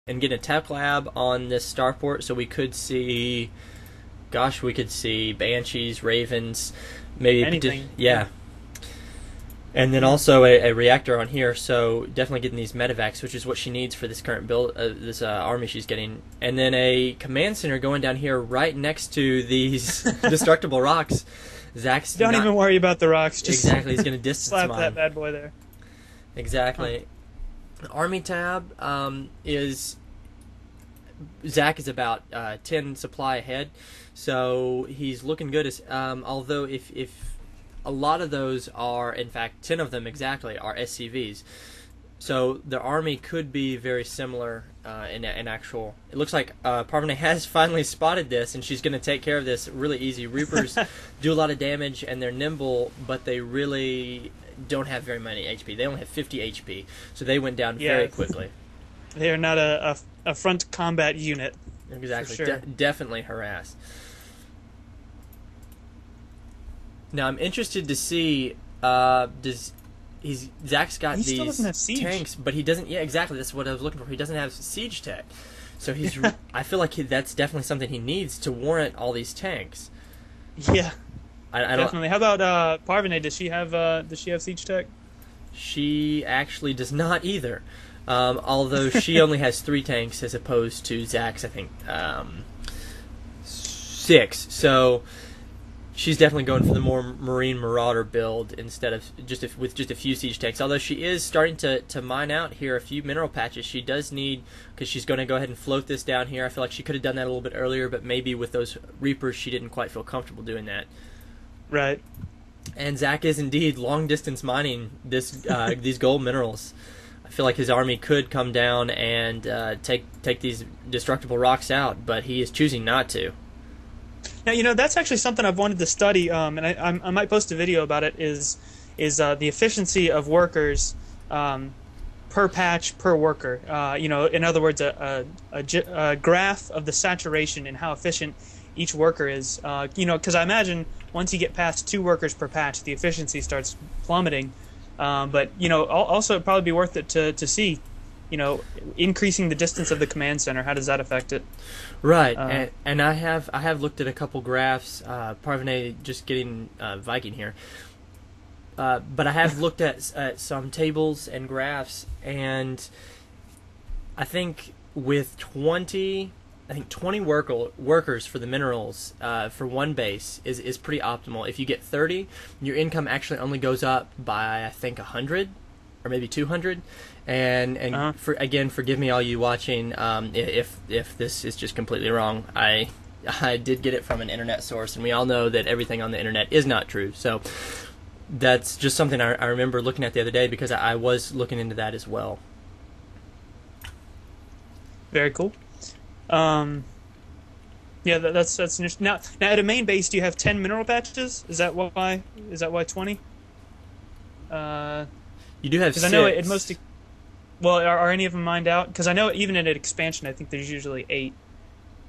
and get a tech lab on this starport, so we could see, gosh, we could see banshees, ravens, maybe anything. yeah. And then also a reactor on here, so definitely getting these medevacs, which is what she needs for this current build, this army she's getting. And then a command center going down here right next to these destructible rocks. Zach's Don't even worry about the rocks. Just exactly, he's going to distance slap mine. that bad boy there. Exactly. Huh. Army tab is Zach is about 10 supply ahead, so he's looking good. As although if a lot of those are, in fact, 10 of them exactly are SCVs. So the army could be very similar in actual. It looks like Parv has finally spotted this, and she's going to take care of this really easy. Reapers do a lot of damage, and they're nimble, but they really don't have very many HP. They only have 50 HP, so they went down very quickly. They are not a front combat unit. Exactly. For sure. Definitely harass. Now I'm interested to see Zach's got still these doesn't have siege. tanks, but he doesn't. Yeah, exactly. That's what I was looking for. He doesn't have siege tech, so he's. I feel like that's definitely something he needs to warrant all these tanks. Yeah, I definitely. How about Parvane? Does she have siege tech? She actually does not either. Although she only has 3 tanks as opposed to Zach's, I think, 6. So she's definitely going for the more Marine Marauder build instead of with just a few siege tanks. Although she is starting to mine out here a few mineral patches. She does need, because she's going to go ahead and float this down here. I feel like she could have done that a little bit earlier, but maybe with those Reapers she didn't quite feel comfortable doing that. Right. And Zach is indeed long distance mining this these gold minerals. I feel like his army could come down and take these destructible rocks out, but he is choosing not to. Now, that's actually something I've wanted to study, and I might post a video about it, is the efficiency of workers per patch, per worker. In other words, a graph of the saturation and how efficient each worker is. Because I imagine once you get past 2 workers per patch, the efficiency starts plummeting. But also it'd probably be worth it to see, increasing the distance of the command center. How does that affect it? Right, and I have looked at a couple graphs. Parvane just getting Viking here, but I have looked at some tables and graphs, and I think with 20 workers for the minerals for one base is pretty optimal. If you get 30, your income actually only goes up by, I think, 100 or maybe 200. And forgive me, all you watching, if this is just completely wrong. I did get it from an internet source, and we all know that everything on the internet is not true. So that's just something I remember looking at the other day, because I was looking into that as well. Very cool. Yeah, that's interesting. Now at a main base, do you have 10 mineral patches? Is that why 20? You do have 6. Because I know it mostly. Well, are any of them mined out? Because I know even in an expansion, I think there's usually 8.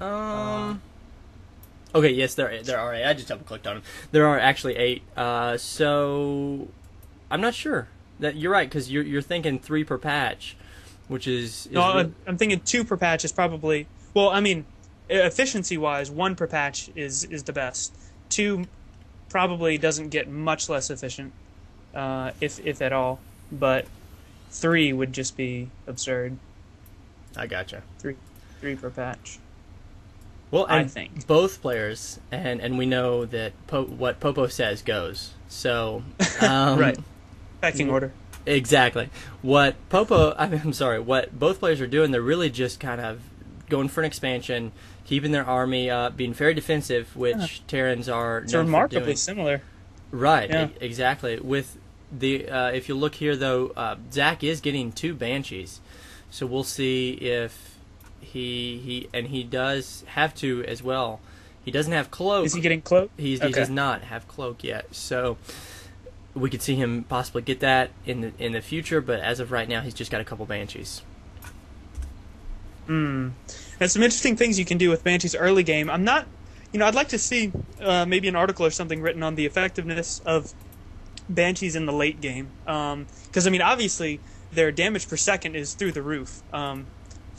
Okay, yes, there are 8. I just double clicked on them. There are actually 8. So I'm not sure that you're right, because you're thinking 3 per patch, which is no, I'm thinking 2 per patch is probably. Well, I mean, efficiency-wise, 1 per patch is the best. 2 probably doesn't get much less efficient, if at all. But 3 would just be absurd. I gotcha. 3 per patch. Well, I think both players, and we know that what Popo says goes. So right, pecking order. Exactly. What both players are doing, they're really just kind of going for an expansion, keeping their army being very defensive, which Terrans are. It's remarkably similar. Right. Yeah. Exactly. With the if you look here though, Zach is getting 2 banshees, so we'll see if he does have 2 as well. He doesn't have cloak. Is he getting cloak? He does not have cloak yet, so we could see him possibly get that in the future. But as of right now, he's just got a couple banshees. There's some interesting things you can do with banshees early game. I'm not, I'd like to see maybe an article or something written on the effectiveness of banshees in the late game. Because obviously their damage per second is through the roof.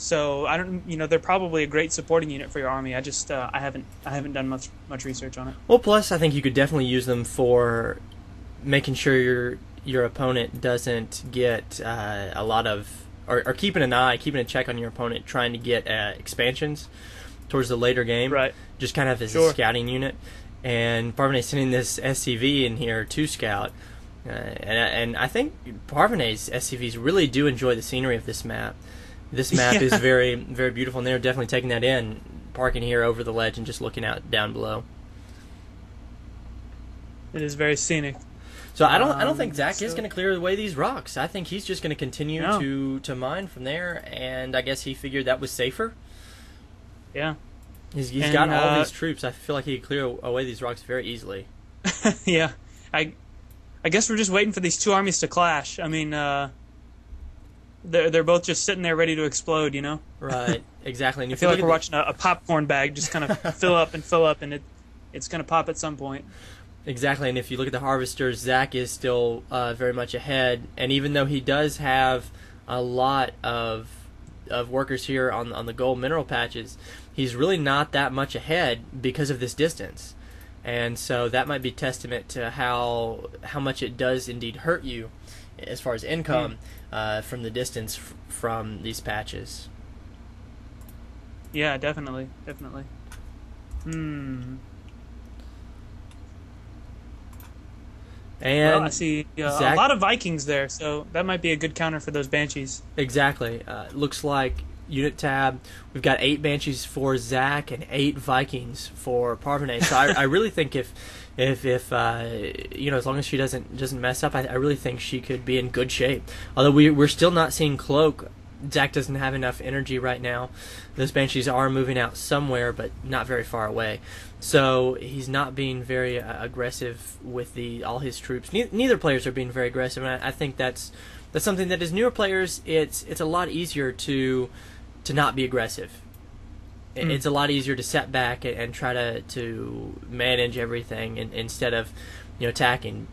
So I don't, they're probably a great supporting unit for your army. I just I haven't done much research on it. Well, plus I think you could definitely use them for making sure your opponent doesn't get a lot of, or keeping a check on your opponent trying to get expansions towards the later game. Right. Just kind of as Sure. a scouting unit. And Parvene's sending this SCV in here to scout. And I think Parvene's SCVs really do enjoy the scenery of this map. This map Yeah. is very, very beautiful, and they're definitely taking that in, parking here over the ledge and just looking out down below. It is very scenic. So I don't think Zach is so- going to clear away these rocks. I think he's just going to continue No. to mine from there, and I guess he figured that was safer. Yeah. He's And, got all these troops. I feel like he could clear away these rocks very easily. Yeah. I guess we're just waiting for these two armies to clash. I mean, they're both just sitting there ready to explode, Right, exactly. And I if feel you like look we're at watching a popcorn bag just kind of fill up, and it's going to pop at some point. Exactly, and if you look at the harvesters, Zach is still very much ahead. And even though he does have a lot of workers here on the gold mineral patches, he's really not that much ahead because of this distance. And so that might be testament to how much it does indeed hurt you as far as income from the distance from these patches. Yeah, definitely. And Well, I see a Zach- lot of Vikings there, so that might be a good counter for those Banshees. Exactly. Looks like unit tab. We've got 8 Banshees for Zach and 8 Vikings for Parvene. So I really think if as long as she doesn't mess up, I really think she could be in good shape. Although we're still not seeing Cloak. Zach doesn't have enough energy right now. Those Banshees are moving out somewhere, but not very far away. So he's not being very aggressive with all his troops. Neither players are being very aggressive, and I think that's something that as newer players, it's a lot easier to not be aggressive. It's a lot easier to set back and try to manage everything instead of attacking.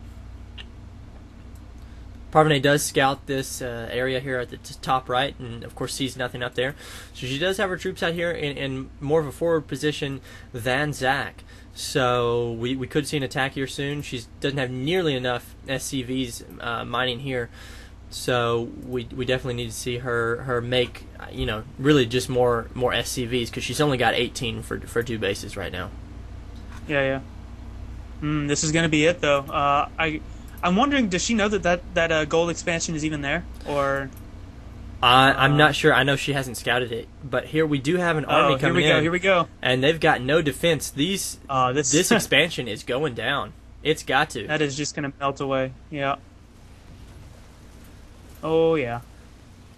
Parvene does scout this area here at the top right, and of course sees nothing up there. So she does have her troops out here in more of a forward position than Zach. So we could see an attack here soon. She doesn't have nearly enough SCVs mining here. So we definitely need to see her make really just more SCVs, because she's only got 18 for 2 bases right now. Yeah. This is going to be it, though. I'm wondering, does she know that gold expansion is even there, or? I'm not sure. I know she hasn't scouted it, but here we do have an army coming in. Here we go. And they've got no defense. This expansion is going down. It's got to. That is just going to melt away. Yeah. Oh yeah.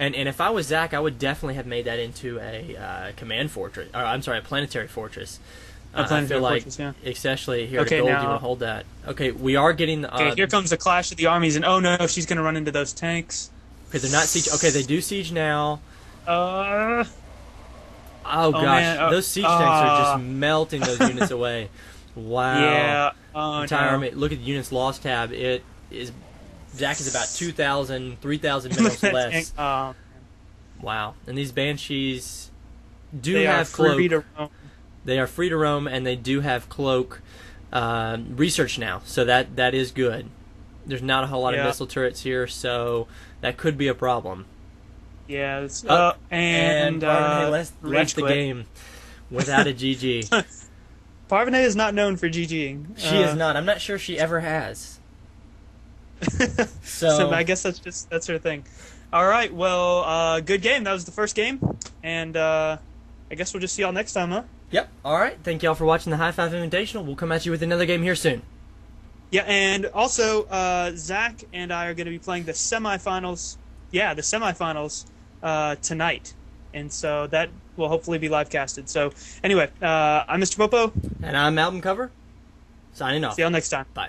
And if I was Zach, I would definitely have made that into a command fortress. Or I'm sorry, a planetary fortress. A planetary I feel like, fortress, yeah. especially here Okay, at Gold, now- you would hold that. Okay, we are getting. Okay, here comes the clash of the armies, and oh no, she's going to run into those tanks. Okay, they're not siege. Okay, they do siege now. Uh, Oh gosh, man, those siege tanks are just melting those units away. Wow. yeah. Oh Entire no. army. Look at the units lost tab. It is. Zach is about 2,000, 3,000 minerals less. Tank- oh, Wow. And these Banshees do they are have cloak. free to roam. They are free to roam, and they do have cloak research now, so that is good. There's not a whole lot of Yeah. missile turrets here, so that could be a problem. Yeah. It's, and Parvene left rage the quit. game without a GG. Parvene is not known for GGing. She is not. I'm not sure she ever has. So I guess that's her thing. All right. Well, good game. That was the first game, and I guess we'll just see y'all next time, huh? Yep. All right. Thank y'all for watching the High Five Invitational. We'll come at you with another game here soon. Yeah, and also Zach and I are going to be playing the semifinals. Yeah, the semifinals tonight, and so that will hopefully be live casted. So anyway, I'm Mr. Popo. And I'm Album Cover. Signing off. See y'all next time. Bye.